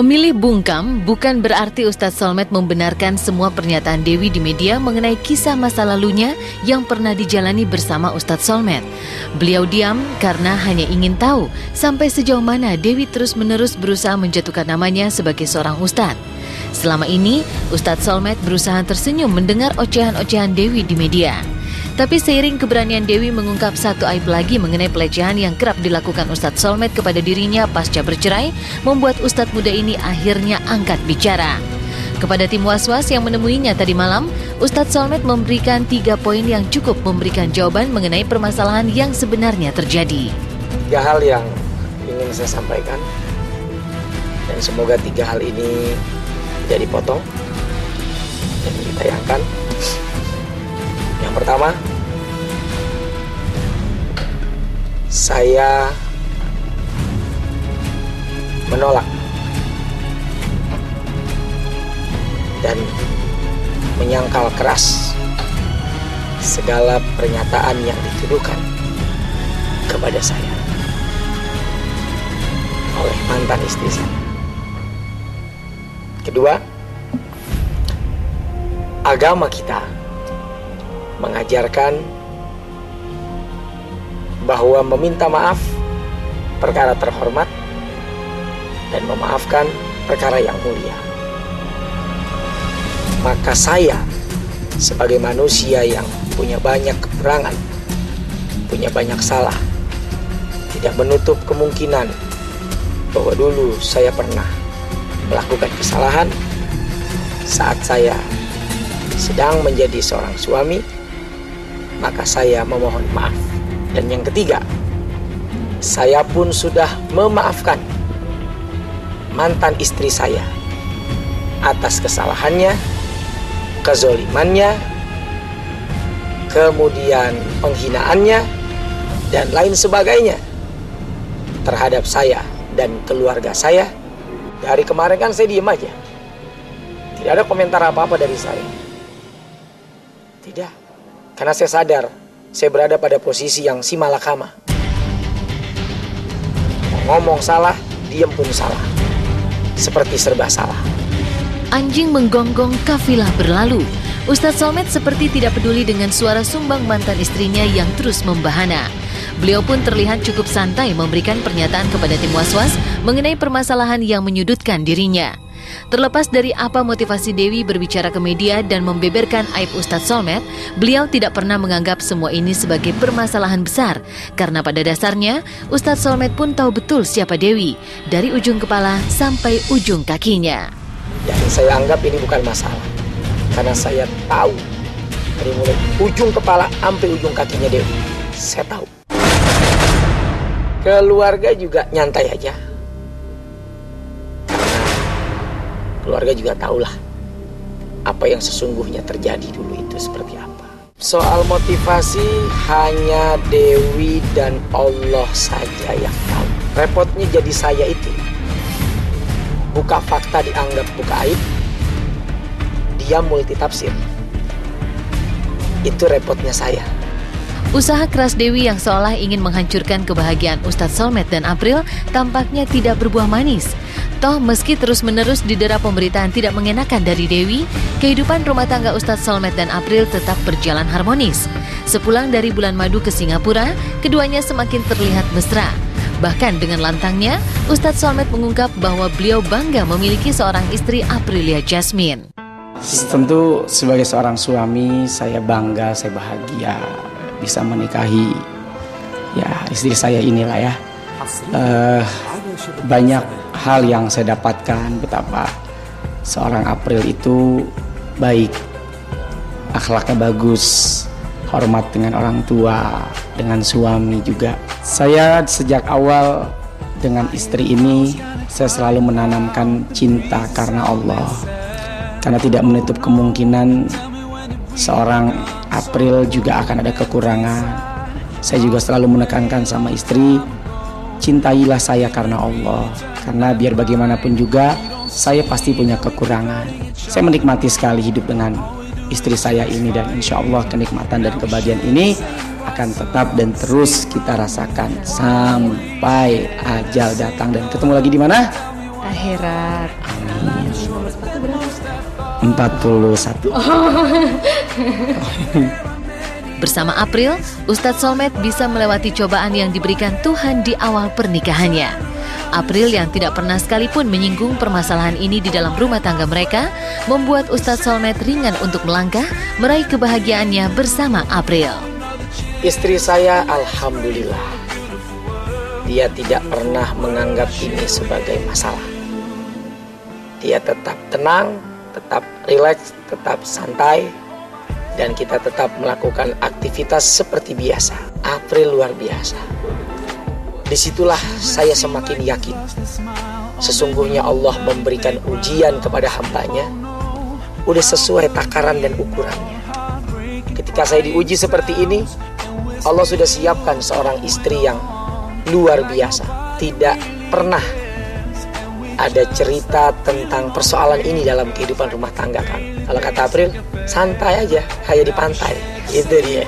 Memilih bungkam bukan berarti Ustadz Solmed membenarkan semua pernyataan Dewi di media mengenai kisah masa lalunya yang pernah dijalani bersama Ustadz Solmed. Beliau diam karena hanya ingin tahu sampai sejauh mana Dewi terus-menerus berusaha menjatuhkan namanya sebagai seorang ustadz. Selama ini, Ustadz Solmed berusaha tersenyum mendengar ocehan-ocehan Dewi di media. Tapi seiring keberanian Dewi mengungkap satu aib lagi mengenai pelecehan yang kerap dilakukan Ustadz Solmed kepada dirinya pasca bercerai, membuat Ustadz muda ini akhirnya angkat bicara. Kepada tim Was-Was yang menemuinya tadi malam, Ustadz Solmed memberikan 3 poin yang cukup memberikan jawaban mengenai permasalahan yang sebenarnya terjadi. 3 hal yang ingin saya sampaikan, dan semoga 3 hal ini tidak dipotong dan ditayangkan. Yang pertama, saya menolak dan menyangkal keras segala pernyataan yang dituduhkan kepada saya oleh mantan istri saya. Kedua, agama kita mengajarkan bahwa meminta maaf perkara terhormat dan memaafkan perkara yang mulia. Maka saya sebagai manusia yang punya banyak kekurangan, punya banyak salah, tidak menutup kemungkinan bahwa dulu saya pernah melakukan kesalahan saat saya sedang menjadi seorang suami. Maka saya memohon maaf. Dan yang ketiga, saya pun sudah memaafkan mantan istri saya atas kesalahannya, kezolimannya, kemudian penghinaannya, dan lain sebagainya terhadap saya dan keluarga saya. Dari kemarin kan saya diem aja, tidak ada komentar apa-apa dari saya. Tidak, karena saya sadar saya berada pada posisi yang si malakama. Ngomong salah, diem pun salah, seperti serba salah. Anjing menggonggong, kafilah berlalu. Ustadz Solmed seperti tidak peduli dengan suara sumbang mantan istrinya yang terus membahana. Beliau pun terlihat cukup santai memberikan pernyataan kepada tim Was-Was mengenai permasalahan yang menyudutkan dirinya. Terlepas dari apa motivasi Dewi berbicara ke media dan membeberkan aib Ustadz Solmed, beliau tidak pernah menganggap semua ini sebagai permasalahan besar. Karena pada dasarnya, Ustadz Solmed pun tahu betul siapa Dewi, dari ujung kepala sampai ujung kakinya. Dan saya anggap ini bukan masalah, karena saya tahu dari mulai ujung kepala sampai ujung kakinya Dewi. Saya tahu. Keluarga juga nyantai aja. Keluarga juga tahulah apa yang sesungguhnya terjadi dulu itu seperti apa. Soal motivasi hanya Dewi dan Allah saja yang tahu. Repotnya jadi saya itu. Buka fakta dianggap buka aib. Dia multitafsir. Itu repotnya saya. Usaha keras Dewi yang seolah ingin menghancurkan kebahagiaan Ustadz Solmed dan April tampaknya tidak berbuah manis. Toh meski terus-menerus didera pemberitaan tidak mengenakan dari Dewi, kehidupan rumah tangga Ustadz Solmed dan April tetap berjalan harmonis. Sepulang dari bulan madu ke Singapura, keduanya semakin terlihat mesra. Bahkan dengan lantangnya, Ustadz Solmed mengungkap bahwa beliau bangga memiliki seorang istri, Aprilia Jasmine. Tentu sebagai seorang suami, saya bangga, saya bahagia bisa menikahi istri saya inilah ya. Banyak hal yang saya dapatkan, betapa seorang April itu baik, akhlaknya bagus, hormat dengan orang tua, dengan suami juga. Saya sejak awal dengan istri ini, saya selalu menanamkan cinta karena Allah, karena tidak menutup kemungkinan seorang April juga akan ada kekurangan. Saya juga selalu menekankan sama istri, cintailah saya karena Allah, karena biar bagaimanapun juga saya pasti punya kekurangan. Saya menikmati sekali hidup dengan istri saya ini, dan insya Allah kenikmatan dan kebahagiaan ini akan tetap dan terus kita rasakan sampai ajal datang. Dan ketemu lagi di mana? akhirat. Amin. Nomor sepatu berapa? 41. Bersama April, Ustadz Solmed bisa melewati cobaan yang diberikan Tuhan di awal pernikahannya. April yang tidak pernah sekalipun menyinggung permasalahan ini di dalam rumah tangga mereka, membuat Ustadz Solmed ringan untuk melangkah meraih kebahagiaannya bersama April. Istri saya, alhamdulillah, dia tidak pernah menganggap ini sebagai masalah. Dia tetap tenang, tetap rileks, tetap santai, dan kita tetap melakukan aktivitas seperti biasa. April luar biasa. Disitulah saya semakin yakin, sesungguhnya Allah memberikan ujian kepada hambanya, udah sesuai takaran dan ukurannya. Ketika saya diuji seperti ini, Allah sudah siapkan seorang istri yang luar biasa. Tidak pernah ada cerita tentang persoalan ini dalam kehidupan rumah tangga kan. Kalau kata April, santai aja, kayak di pantai. Itu dia.